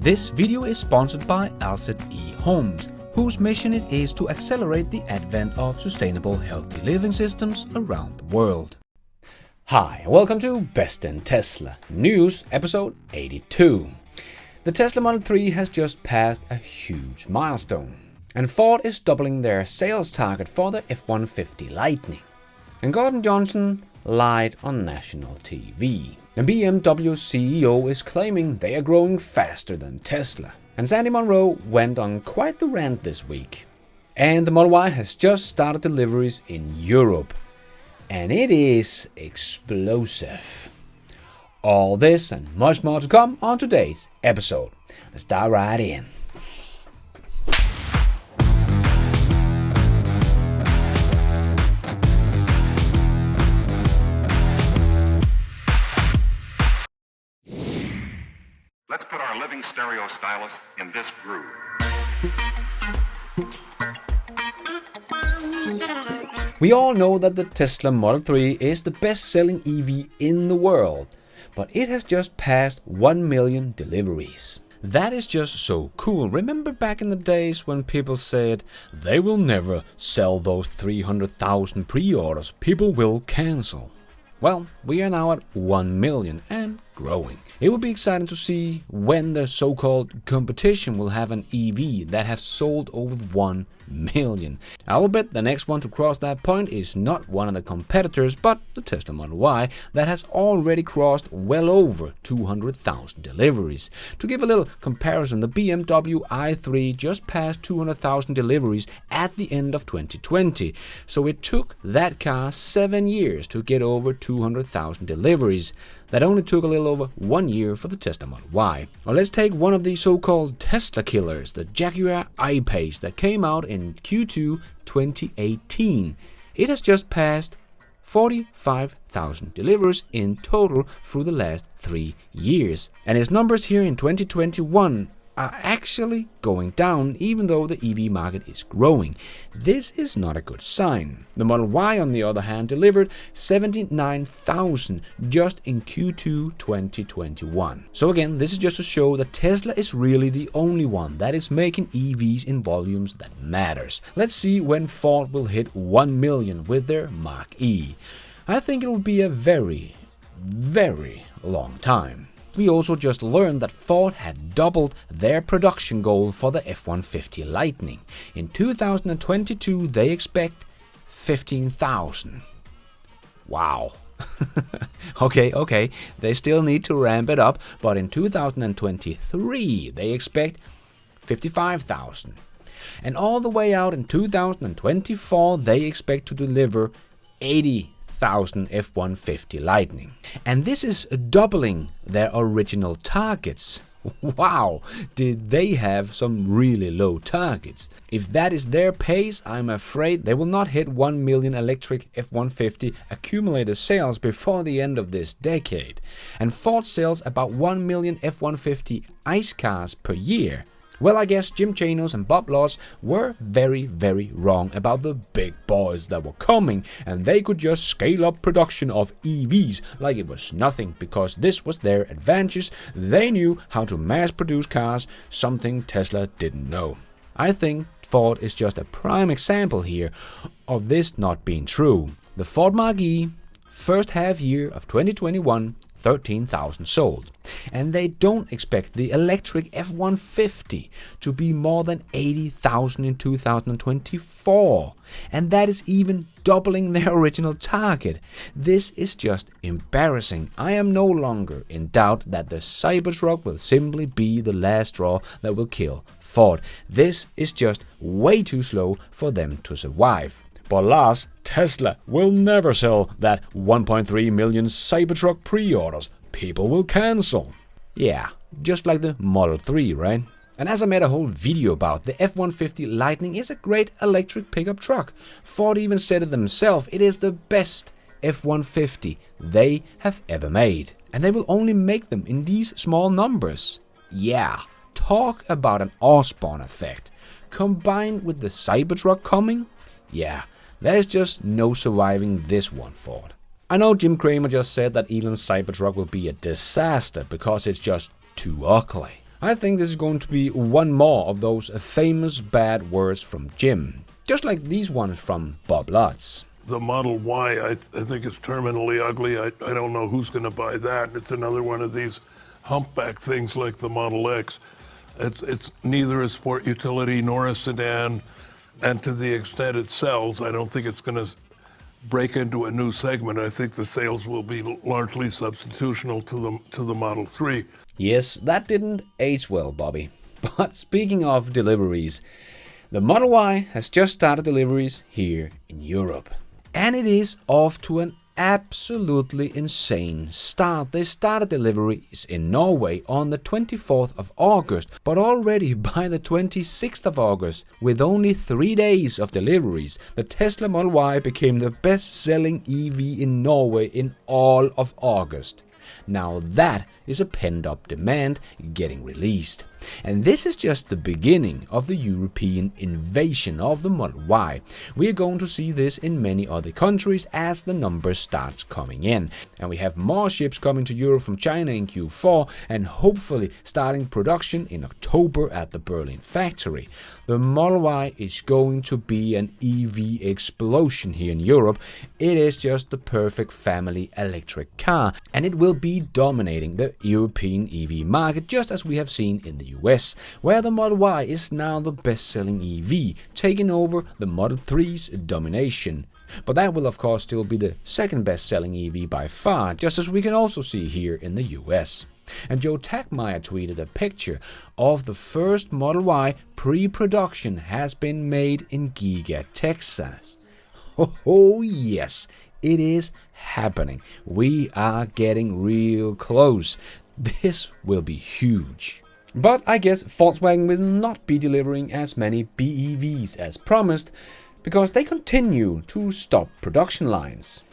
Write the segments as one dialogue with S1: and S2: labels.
S1: This video is sponsored by Alset Ehome, whose mission it is to accelerate the advent of sustainable, healthy living systems around the world. Hi, and welcome to Best in Tesla News, episode 82. The Tesla Model 3 has just passed a huge milestone, and Ford is doubling their sales target for the F-150 Lightning. And Gordan Johnson lied on national TV. The BMW CEO is claiming they are growing faster than Tesla. And Sandy Munro went on quite the rant this week. And the Model Y has just started deliveries in Europe. And it is explosive. All this and much more to come on today's episode. Let's dive right in.
S2: Let's put our living stereo stylus in this groove.
S1: We all know that the Tesla Model 3 is the best-selling EV in the world, but it has just passed 1 million deliveries. That is just so cool. Remember back in the days when people said, they will never sell those 300,000 pre-orders, people will cancel. Well, we are now at 1 million and growing. It will be exciting to see when the so-called competition will have an EV that has sold over 1 million. I will bet the next one to cross that point is not one of the competitors, but the Tesla Model Y that has already crossed well over 200,000 deliveries. To give a little comparison, the BMW i3 just passed 200,000 deliveries at the end of 2020. So it took that car 7 years to get over 200,000 deliveries. That only took a little over 1 year for the Tesla Model Y. Or let's take one of the so-called Tesla killers, the Jaguar I-Pace that came out in Q2 2018. It has just passed 45,000 deliveries in total through the last 3 years. And its numbers here in 2021 are actually going down, even though the EV market is growing. This is not a good sign. The Model Y, on the other hand, delivered 79,000 just in Q2 2021. So again, this is just to show that Tesla is really the only one that is making EVs in volumes that matters. Let's see when Ford will hit 1 million with their Mach-E. I think it will be a very, very long time. We also just learned that Ford had doubled their production goal for the F-150 Lightning. In 2022, they expect 15,000. Wow. Okay, they still need to ramp it up, but in 2023, they expect 55,000. And all the way out in 2024, they expect to deliver 80,000 F-150 Lightning. And this is doubling their original targets. Wow, did they have some really low targets. If that is their pace, I'm afraid they will not hit 1 million electric F-150 accumulated sales before the end of this decade. And Ford sells about 1 million F-150 ICE cars per year. Well, I guess Jim Chanos and Bob Lodge were very, very wrong about the big boys that were coming, and they could just scale up production of EVs like it was nothing, because this was their advantage. They knew how to mass produce cars, something Tesla didn't know. I think Ford is just a prime example here of this not being true. The Ford Mach-E, first half year of 2021, 13,000 sold. And they don't expect the electric F-150 to be more than 80,000 in 2024. And that is even doubling their original target. This is just embarrassing. I am no longer in doubt that the Cybertruck will simply be the last straw that will kill Ford. This is just way too slow for them to survive. But alas, Tesla will never sell that 1.3 million Cybertruck pre-orders. People will cancel. Yeah, just like the Model 3, right? And as I made a whole video about, the F-150 Lightning is a great electric pickup truck. Ford even said it themselves, it is the best F-150 they have ever made. And they will only make them in these small numbers. Yeah, talk about an Osborne effect. Combined with the Cybertruck coming, yeah, there's just no surviving this one, Ford. I know Jim Cramer just said that Elon's Cybertruck will be a disaster because it's just too ugly. I think this is going to be one more of those famous bad words from Jim, just like these ones from Bob Lutz.
S3: The Model Y, I think is terminally ugly. I don't know who's going to buy that. It's another one of these humpback things like the Model X. It's neither a sport utility nor a sedan, and to the extent it sells, I don't think it's going to break into a new segment. I think the sales will be largely substitutional to the Model 3.
S1: Yes, that didn't age well, Bobby. But speaking of deliveries, the Model Y has just started deliveries here in Europe. And it is off to an absolutely insane start. They started deliveries in Norway on the 24th of August, but already by the 26th of August, with only 3 days of deliveries, the Tesla Model Y became the best-selling EV in Norway in all of August. Now that is a pent-up demand getting released. And this is just the beginning of the European invasion of the Model Y. We are going to see this in many other countries as the numbers starts coming in. And we have more ships coming to Europe from China in Q4 and hopefully starting production in October at the Berlin factory. The Model Y is going to be an EV explosion here in Europe. It is just the perfect family electric car, and it will be dominating the European EV market, just as we have seen in the US, where the Model Y is now the best-selling EV, taking over the Model 3's domination. But that will of course still be the second best-selling EV by far, just as we can also see here in the US. And Joe Tachmeyer tweeted a picture of the first Model Y pre-production has been made in Giga, Texas. Oh yes, it is happening. We are getting real close. This will be huge. But I guess Volkswagen will not be delivering as many BEVs as promised, because they continue to stop production lines.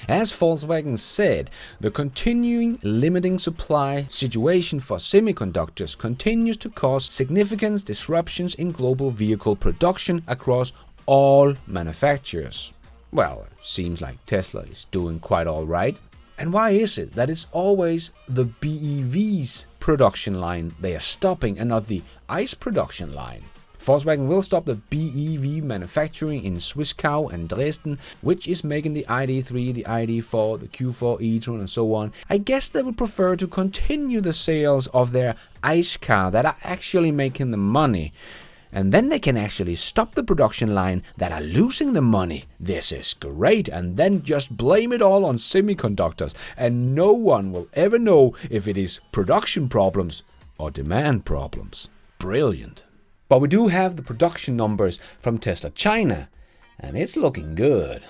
S1: As Volkswagen said, the continuing limiting supply situation for semiconductors continues to cause significant disruptions in global vehicle production across all manufacturers. Well, it seems like Tesla is doing quite all right. And why is it that it's always the BEV's production line they are stopping and not the ICE production line? Volkswagen will stop the BEV manufacturing in Zwickau and Dresden, which is making the ID3, the ID4, the Q4 e-tron and so on. I guess they would prefer to continue the sales of their ICE car that are actually making the money. And then they can actually stop the production line that are losing the money. This is great, and then just blame it all on semiconductors, and no one will ever know if it is production problems or demand problems. Brilliant. But we do have the production numbers from Tesla China, and it's looking good.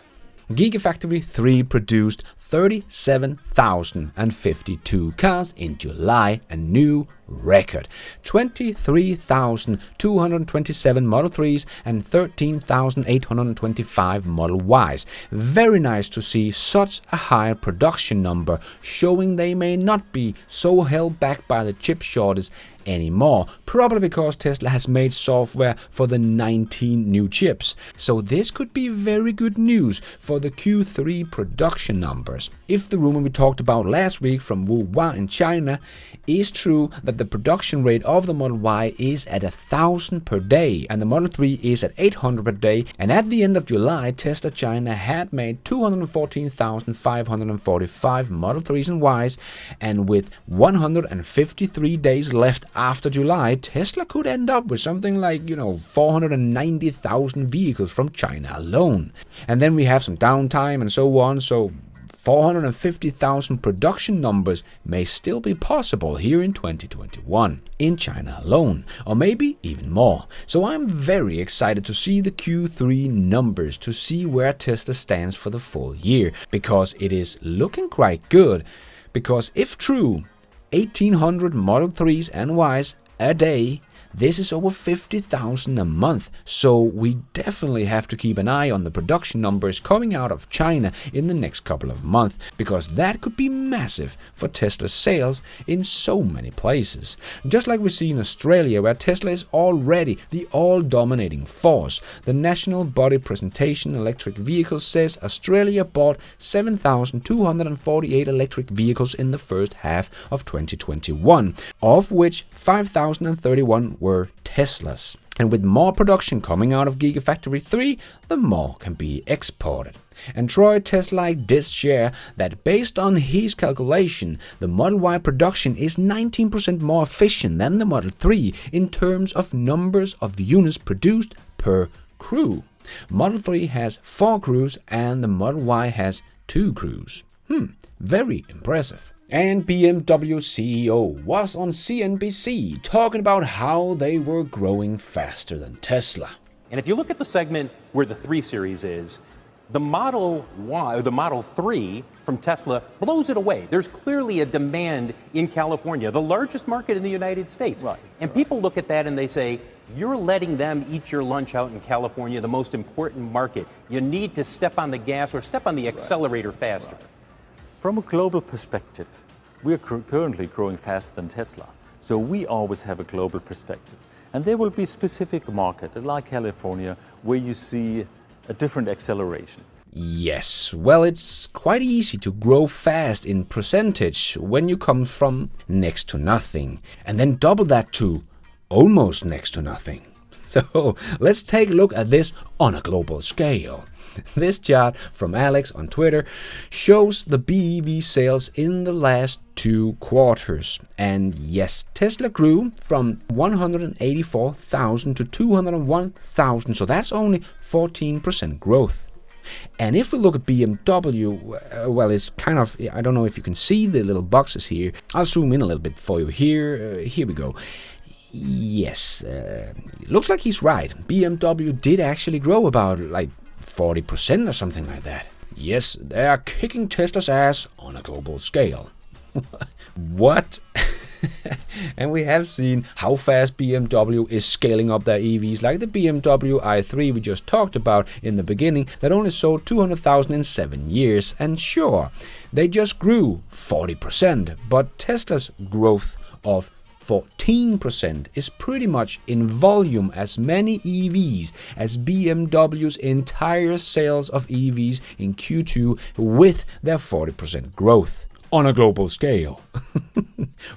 S1: Gigafactory 3 produced 37,052 cars in July, a new record. 23,227 Model 3s and 13,825 Model Ys. Very nice to see such a high production number, showing they may not be so held back by the chip shortage anymore, probably because Tesla has made software for the 19 new chips. So this could be very good news for the Q3 production numbers. If the rumor we talked about last week from Wuhan in China is true, that the production rate of the Model Y is at 1,000 per day and the Model 3 is at 800 per day, and at the end of July Tesla China had made 214,545 Model 3s and Ys, and with 153 days left after July, Tesla could end up with something like, 490,000 vehicles from China alone. And then we have some downtime and so on, so 450,000 production numbers may still be possible here in 2021 in China alone, or maybe even more. So I'm very excited to see the Q3 numbers, to see where Tesla stands for the full year, because it is looking quite good. Because if true, 1,800 Model 3s and Ys a day, This is over 50,000 a month, so we definitely have to keep an eye on the production numbers coming out of China in the next couple of months, because that could be massive for Tesla's sales in so many places. Just like we see in Australia, where Tesla is already the all-dominating force. The National Body Presentation Electric Vehicles says Australia bought 7,248 electric vehicles in the first half of 2021, of which 5,031 were Teslas. And with more production coming out of Gigafactory 3, the more can be exported. And Troy TESLAIC did share that based on his calculation, the Model Y production is 19% more efficient than the Model 3 in terms of numbers of units produced per crew. Model 3 has 4 crews and the Model Y has 2 crews. Very impressive. And BMW CEO was on CNBC talking about how they were growing faster than Tesla.
S4: And if you look at the segment where the 3 Series is, the Model Y, or the Model 3 from Tesla blows it away. There's clearly a demand in California, the largest market in the United States.
S5: Right.
S4: And people look at that and they say, you're letting them eat your lunch out in California, the most important market. You need to step on the gas or step on the accelerator faster.
S5: From a global perspective, we are currently growing faster than Tesla. So we always have a global perspective. And there will be specific markets, like California, where you see a different acceleration.
S1: Yes, well, it's quite easy to grow fast in percentage when you come from next to nothing, and then double that to almost next to nothing. So let's take a look at this on a global scale. This chart from Alex on Twitter shows the BEV sales in the last 2 quarters. And yes, Tesla grew from 184,000 to 201,000, so that's only 14% growth. And if we look at BMW, well, it's kind of, I don't know if you can see the little boxes here. I'll zoom in a little bit for you here. Here we go. Yes, looks like he's right. BMW did actually grow about like 40% or something like that. Yes, they are kicking Tesla's ass on a global scale. What? And we have seen how fast BMW is scaling up their EVs, like the BMW i3 we just talked about in the beginning, that only sold 200,000 in 7 years. And sure, they just grew 40%, but Tesla's growth of 14% is pretty much in volume as many EVs as BMW's entire sales of EVs in Q2 with their 40% growth on a global scale.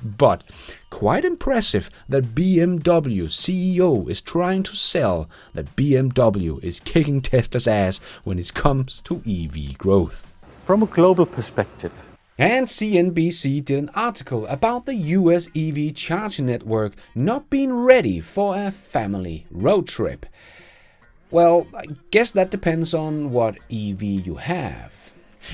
S1: But quite impressive that BMW CEO is trying to sell that BMW is kicking Tesla's ass when it comes to EV growth.
S5: From a global perspective,
S1: And CNBC did an article about the US EV charging network not being ready for a family road trip. Well, I guess that depends on what EV you have.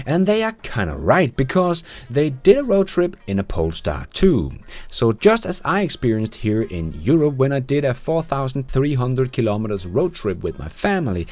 S1: And they are kinda right, because they did a road trip in a Polestar 2. So just as I experienced here in Europe when I did a 4,300 kilometers road trip with my family,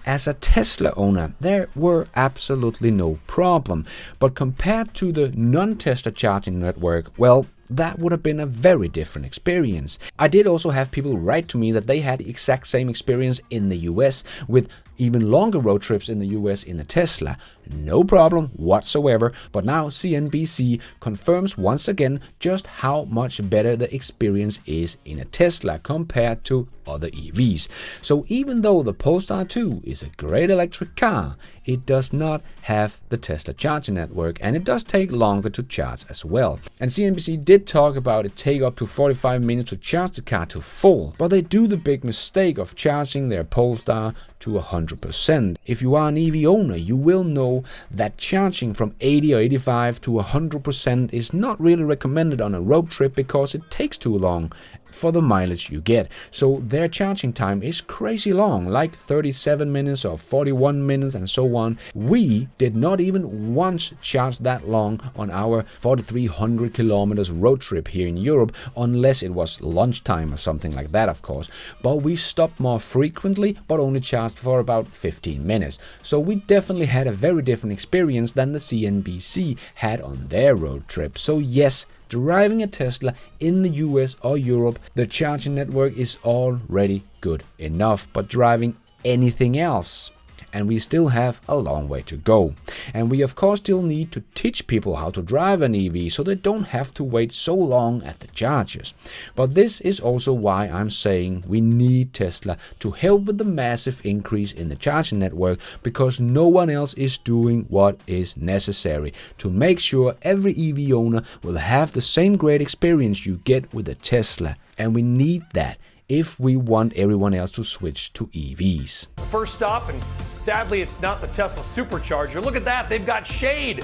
S1: as a Tesla owner, there were absolutely no problem. But compared to the non-Tesla charging network, well, that would have been a very different experience. I did also have people write to me that they had the exact same experience in the US with even longer road trips in the US in a Tesla. No problem whatsoever, but now CNBC confirms once again just how much better the experience is in a Tesla compared to other EVs. So even though the Polestar 2 is a great electric car, it does not have the Tesla charging network, and it does take longer to charge as well. And CNBC did talk about it take up to 45 minutes to charge the car to full, but they do the big mistake of charging their Polestar to 100%. If you are an EV owner, you will know that charging from 80 or 85 to 100% is not really recommended on a road trip because it takes too long for the mileage you get. So their charging time is crazy long, like 37 minutes or 41 minutes and so on. We did not even once charge that long on our 4,300 kilometers road trip here in Europe, unless it was lunchtime or something like that, of course. But we stopped more frequently, but only charged for about 15 minutes. So we definitely had a very different experience than the CNBC had on their road trip. So yes, driving a Tesla in the US or Europe, the charging network is already good enough, but driving anything else, and we still have a long way to go. And we of course still need to teach people how to drive an EV so they don't have to wait so long at the chargers. But this is also why I'm saying we need Tesla to help with the massive increase in the charging network, because no one else is doing what is necessary to make sure every EV owner will have the same great experience you get with a Tesla. And we need that if we want everyone else to switch to EVs.
S6: First stop, and sadly it's not the Tesla supercharger. Look at that, they've got shade.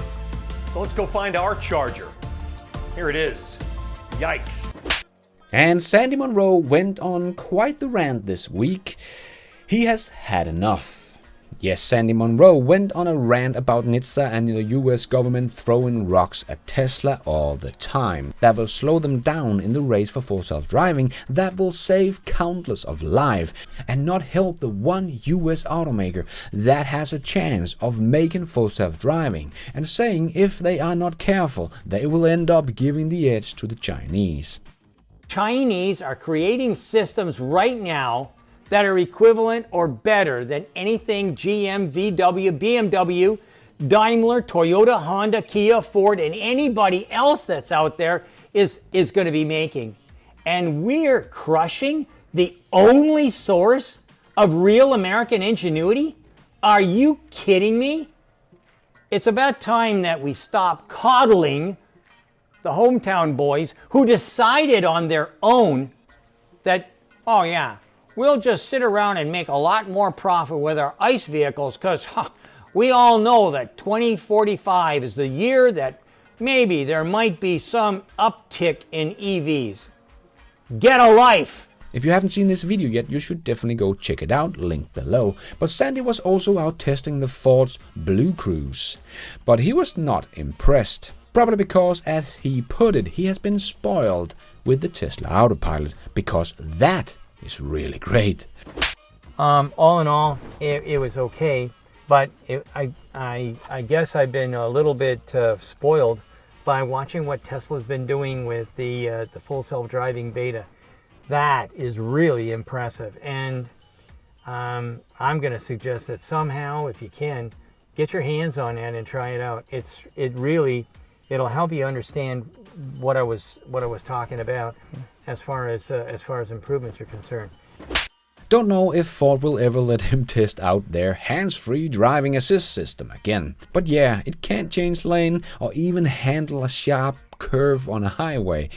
S6: So let's go find our charger. Here it is. Yikes.
S1: And Sandy Munro went on quite the rant this week. He has had enough. Yes, Sandy Munro went on a rant about NHTSA and the US government throwing rocks at Tesla all the time. That will slow them down in the race for full self-driving, that will save countless of lives and not help the one US automaker that has a chance of making full self-driving, and saying if they are not careful, they will end up giving the edge to the Chinese.
S7: Chinese are creating systems right now that are equivalent or better than anything GM, VW, BMW, Daimler, Toyota, Honda, Kia, Ford, and anybody else that's out there is going to be making. And we're crushing the only source of real American ingenuity? Are you kidding me? It's about time that we stop coddling the hometown boys who decided on their own that, oh yeah, we'll just sit around and make a lot more profit with our ICE vehicles because we all know that 2045 is the year that maybe there might be some uptick in EVs. Get a life!
S1: If you haven't seen this video yet, you should definitely go check it out, link below. But Sandy was also out testing the Ford's Blue Cruise. But he was not impressed. Probably because, as he put it, he has been spoiled with the Tesla Autopilot, because that is really great.
S7: All in all, it was okay, but I guess I've been a little bit spoiled by watching what Tesla's been doing with the full self-driving beta. That is really impressive, and I'm going to suggest that somehow, if you can, get your hands on it and try it out. It'll help you understand what I was talking about as far as improvements are concerned.
S1: Don't know if Ford will ever let him test out their hands-free driving assist system again. But yeah, it can't change lane or even handle a sharp curve on a highway.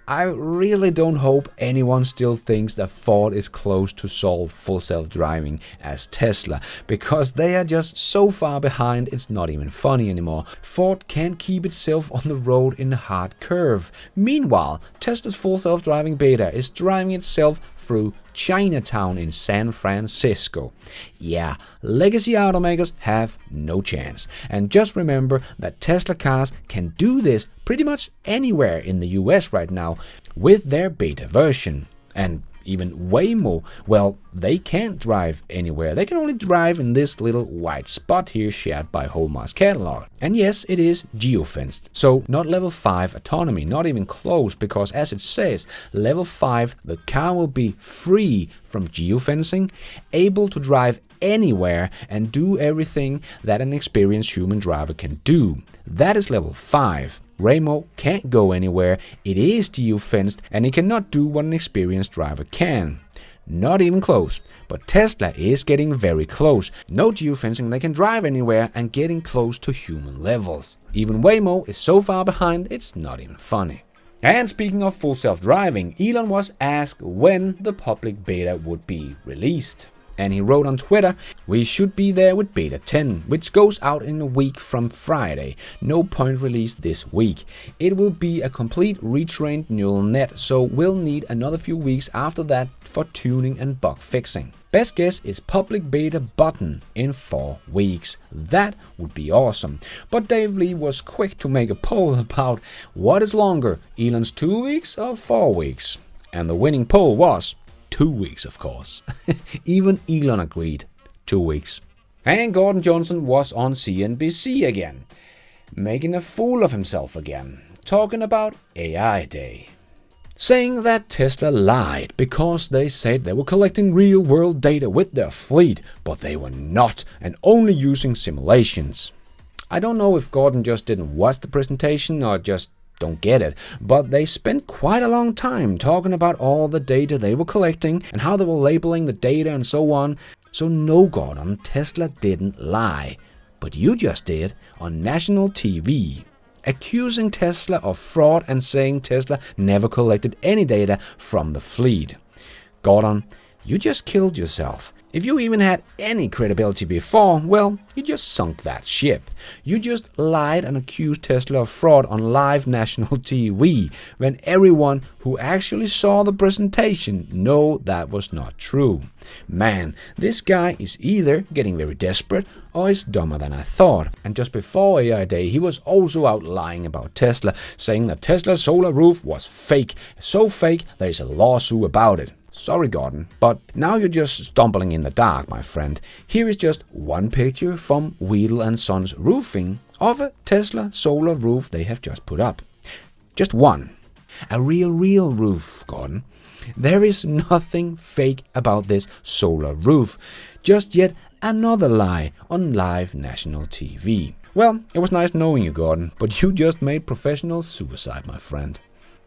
S1: I really don't hope anyone still thinks that Ford is close to solve full self-driving as Tesla, because they are just so far behind it's not even funny anymore. Ford can't keep itself on the road in a hard curve. Meanwhile, Tesla's full self-driving beta is driving itself through Chinatown in San Francisco. Yeah, legacy automakers have no chance. And just remember that Tesla cars can do this pretty much anywhere in the US right now with their beta version. And even Waymo, well, they can't drive anywhere. They can only drive in this little white spot here shared by Wholemar's catalog. And yes, it is geofenced. So not level 5 autonomy, not even close, because as it says, level 5, the car will be free from geofencing, able to drive anywhere and do everything that an experienced human driver can do. That is level 5. Waymo can't go anywhere, it is geofenced, and it cannot do what an experienced driver can. Not even close, but Tesla is getting very close. No geofencing, they can drive anywhere and getting close to human levels. Even Waymo is so far behind, it's not even funny. And speaking of full self-driving, Elon was asked when the public beta would be released. And he wrote on Twitter, "We should be there with beta 10, which goes out in a week from Friday. No point released this week. It will be a complete retrained neural net, so we'll need another few weeks after that for tuning and bug fixing. Best guess is public beta button in 4 weeks. That would be awesome." But Dave Lee was quick to make a poll about what is longer, Elon's 2 weeks or 4 weeks. And the winning poll was 2 weeks, of course. Even Elon agreed. 2 weeks. And Gordan Johnson was on CNBC again, making a fool of himself again. talking about AI Day, saying that Tesla lied because they said they were collecting real-world data with their fleet, but they were not, and only using simulations. I don't know if Gordan just didn't watch the presentation or just don't get it, but they spent quite a long time talking about all the data they were collecting and how they were labeling the data and so on. So no, Gordan, Tesla didn't lie. But you just did on national TV, accusing Tesla of fraud and saying Tesla never collected any data from the fleet. Gordan, you just killed yourself. If you even had any credibility before, well, you just sunk that ship. You just lied and accused Tesla of fraud on live national TV, when everyone who actually saw the presentation know that was not true. Man, this guy is either getting very desperate or is dumber than I thought. And just before AI Day, he was also out lying about Tesla, saying that Tesla's solar roof was fake. So fake, there is a lawsuit about it. Sorry, Gordan, but now you're just stumbling in the dark, my friend. Here is just one picture from Weedle & Sons Roofing of a Tesla solar roof they have just put up. Just one. A real roof, Gordan. There is nothing fake about this solar roof. Just yet another lie on live national TV. Well, it was nice knowing you, Gordan, but you just made professional suicide, my friend.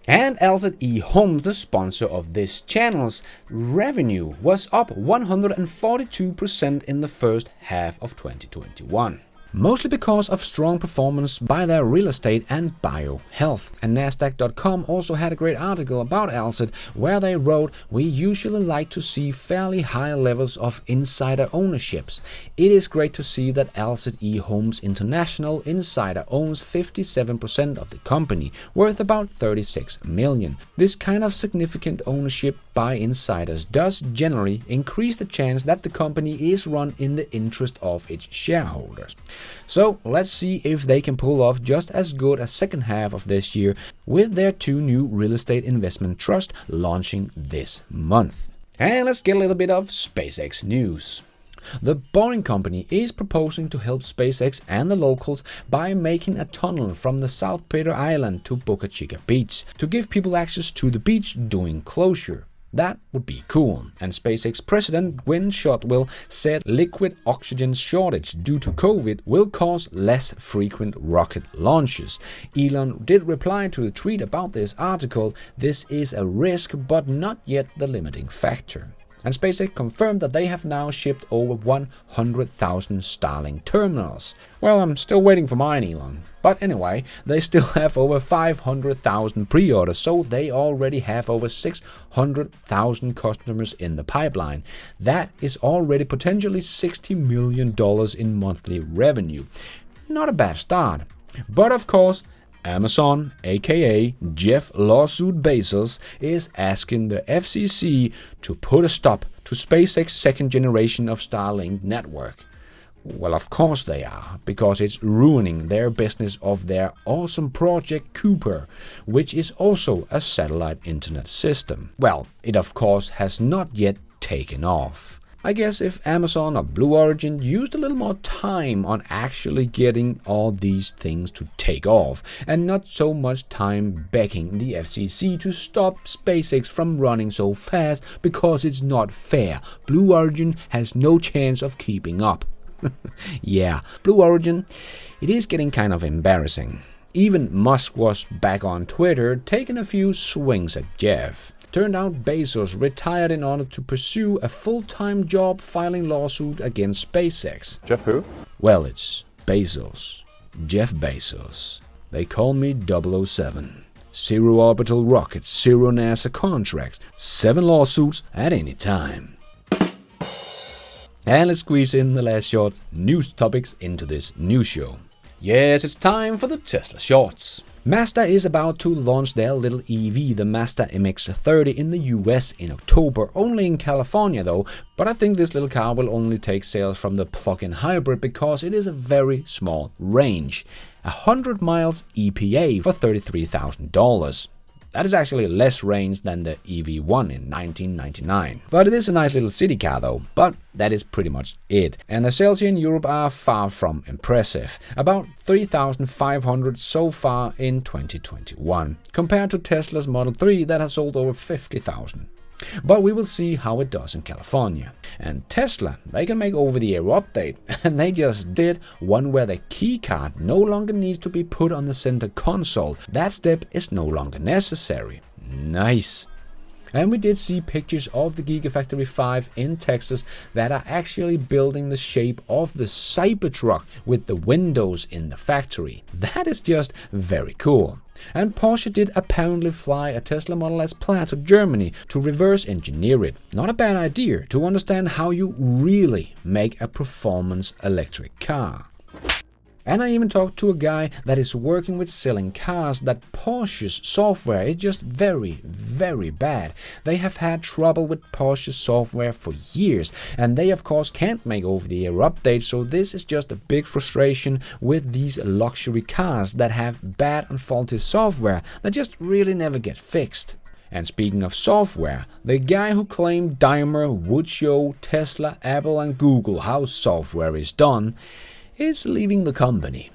S1: And Alset Ehome, the sponsor of this channel's revenue, was up 142% in the first half of 2021. Mostly because of strong performance by their real estate and biohealth. And Nasdaq.com also had a great article about Alset where they wrote, "We usually like to see fairly high levels of insider ownerships. It is great to see that Alset Ehome's international insider owns 57% of the company, worth about 36 million. This kind of significant ownership by insiders does generally increase the chance that the company is run in the interest of its shareholders." So let's see if they can pull off just as good a second half of this year with their 2 new real estate investment trusts launching this month. And let's get a little bit of SpaceX news. The Boring Company is proposing to help SpaceX and the locals by making a tunnel from the South Pedro Island to Boca Chica Beach to give people access to the beach during closure. That would be cool. And SpaceX President Gwynne Shotwell said liquid oxygen shortage due to COVID will cause less frequent rocket launches. Elon did reply to the tweet about this article, "This is a risk but not yet the limiting factor." And SpaceX confirmed that they have now shipped over 100,000 Starlink terminals. Well, I'm still waiting for mine, Elon. But anyway, they still have over 500,000 pre-orders, so they already have over 600,000 customers in the pipeline. That is already potentially $60 million in monthly revenue. Not a bad start. But of course, Amazon, aka Jeff Lawsuit Bezos, is asking the FCC to put a stop to SpaceX's second generation of Starlink network. Well, of course they are, because it's ruining their business of their awesome Project Cooper, which is also a satellite internet system. Well, it of course has not yet taken off. I guess if Amazon or Blue Origin used a little more time on actually getting all these things to take off, and not so much time begging the FCC to stop SpaceX from running so fast because it's not fair. Blue Origin has no chance of keeping up. Yeah, Blue Origin, it is getting kind of embarrassing. Even Musk was back on Twitter taking a few swings at Jeff. Turned out Bezos retired in order to pursue a full-time job filing lawsuit against SpaceX.
S5: Jeff who?
S1: Well, it's Bezos. Jeff Bezos. They call me 007. 0 orbital rockets, 0 NASA contracts, 7 lawsuits at any time. And let's squeeze in the last short news topics into this news show. Yes, it's time for the Tesla shorts. Mazda is about to launch their little EV, the Mazda MX-30, in the US in October, only in California though, but I think this little car will only take sales from the plug-in hybrid because it is a very small range. 100 miles EPA for $33,000. That is actually less range than the EV1 in 1999. But it is a nice little city car though, but that is pretty much it. And the sales here in Europe are far from impressive. About 3,500 so far in 2021, compared to Tesla's Model 3 that has sold over 50,000. But we will see how it does in California. And Tesla, they can make over-the-air update, and they just did one where the key card no longer needs to be put on the center console. That step is no longer necessary. Nice. And we did see pictures of the Gigafactory 5 in Texas that are actually building the shape of the Cybertruck with the windows in the factory. That is just very cool. And Porsche did apparently fly a Tesla Model S Plaid to Germany to reverse engineer it. Not a bad idea to understand how you really make a performance electric car. And I even talked to a guy that is working with selling cars that Porsche's software is just very, very bad. They have had trouble with Porsche's software for years, and they of course can't make over-the-air updates, so this is just a big frustration with these luxury cars that have bad and faulty software that just really never get fixed. And speaking of software, the guy who claimed Daimler would show Tesla, Apple and Google how software is done is leaving the company.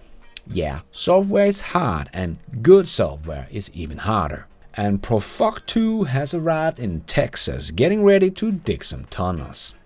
S1: Yeah, software is hard and good software is even harder. And Profoc 2 has arrived in Texas, getting ready to dig some tunnels.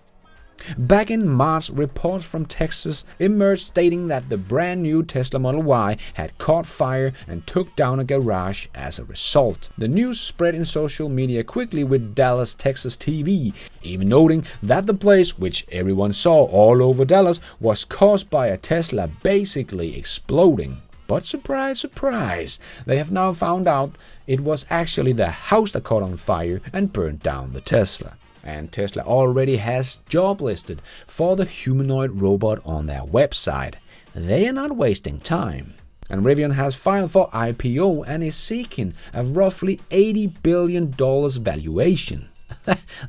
S1: Back in March, reports from Texas emerged stating that the brand new Tesla Model Y had caught fire and took down a garage as a result. The news spread in social media quickly with Dallas, Texas TV, even noting that the blaze, which everyone saw all over Dallas, was caused by a Tesla basically exploding. But surprise, surprise, they have now found out it was actually the house that caught on fire and burned down the Tesla. And Tesla already has job listed for the humanoid robot on their website. They are not wasting time. And Rivian has filed for IPO and is seeking a roughly $80 billion valuation.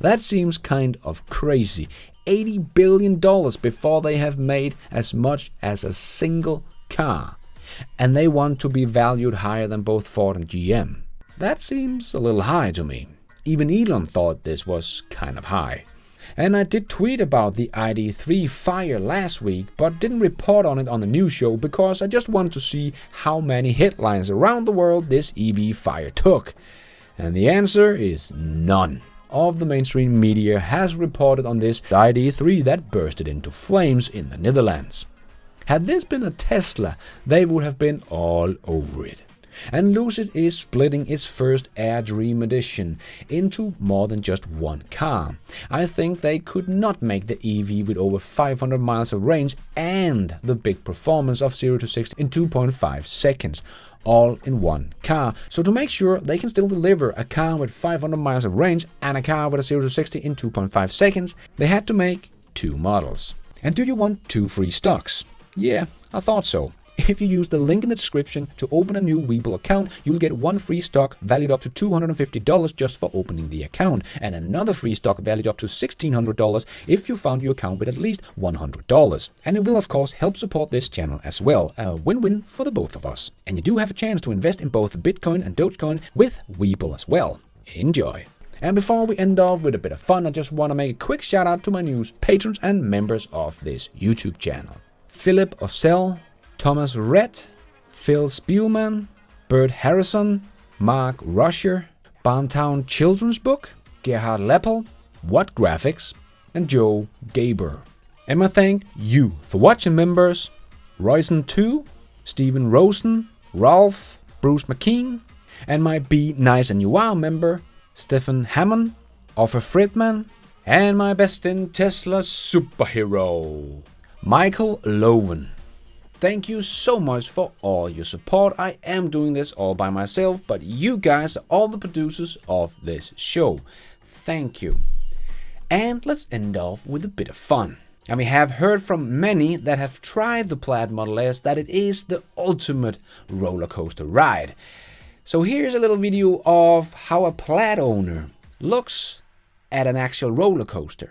S1: That seems kind of crazy. $80 billion before they have made as much as a single car. And they want to be valued higher than both Ford and GM. That seems a little high to me. Even Elon thought this was kind of high. And I did tweet about the ID3 fire last week, but didn't report on it on the news show because I just wanted to see how many headlines around the world this EV fire took. And the answer is none. Of the mainstream media has reported on this ID3 that bursted into flames in the Netherlands. Had this been a Tesla, they would have been all over it. And Lucid is splitting its first Air Dream Edition into more than just one car. I think they could not make the EV with over 500 miles of range and the big performance of 0 to 60 in 2.5 seconds, all in one car. So to make sure they can still deliver a car with 500 miles of range and a car with a 0 to 60 in 2.5 seconds, they had to make two models. And do you want two free stocks? Yeah, I thought so. If you use the link in the description to open a new Webull account, you'll get one free stock valued up to $250 just for opening the account, and another free stock valued up to $1,600 if you found your account with at least $100. And it will of course help support this channel as well, a win-win for the both of us. And you do have a chance to invest in both Bitcoin and Dogecoin with Webull as well. Enjoy! And before we end off with a bit of fun, I just want to make a quick shout out to my new patrons and members of this YouTube channel. Philip Osell, Thomas Rett, Phil Spielman, Bert Harrison, Mark Rusher, Barntown Children's Book, Gerhard Leppel, What Graphics, and Joe Gaber. And I thank you for watching, members. Royson2, Stephen Rosen, Ralph, Bruce McKean, and my Be Nice and You Are member, Stephen Hammond, Offer Friedman, and my best in Tesla superhero, Michael Loven. Thank you so much for all your support. I am doing this all by myself, but you guys are all the producers of this show. Thank you. And let's end off with a bit of fun. And we have heard from many that have tried the Plaid Model S that it is the ultimate roller coaster ride. So here's a little video of how a Plaid owner looks at an actual roller coaster.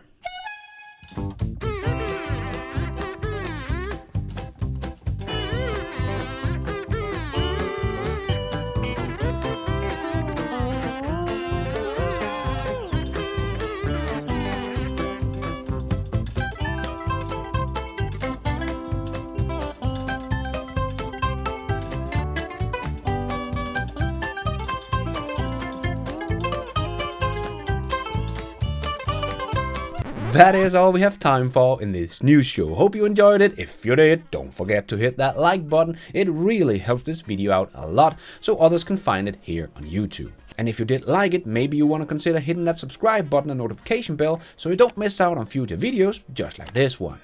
S1: that is all we have time for in this news show. Hope you enjoyed it. If you did, don't forget to hit that like button. It really helps this video out a lot so others can find it here on YouTube. And if you did like it, maybe you want to consider hitting that subscribe button and notification bell so you don't miss out on future videos just like this one.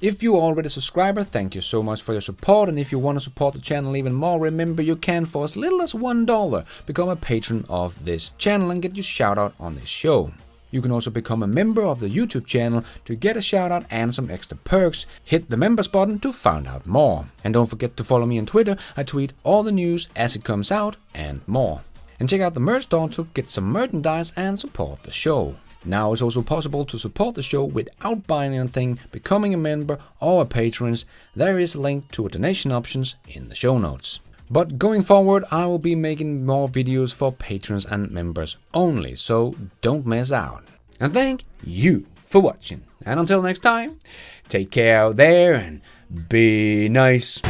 S1: If you're already a subscriber, thank you so much for your support, and if you want to support the channel even more, remember you can, for as little as $1, become a patron of this channel and get your shout out on this show. You can also become a member of the YouTube channel to get a shout out and some extra perks. Hit the members button to find out more. And don't forget to follow me on Twitter. I tweet all the news as it comes out and more. And check out the merch store to get some merchandise and support the show. Now it's also possible to support the show without buying anything, becoming a member or a patron. There is a link to a donation options in the show notes. But going forward, I will be making more videos for patrons and members only, so don't miss out. And thank you for watching. And until next time, take care out there and be nice.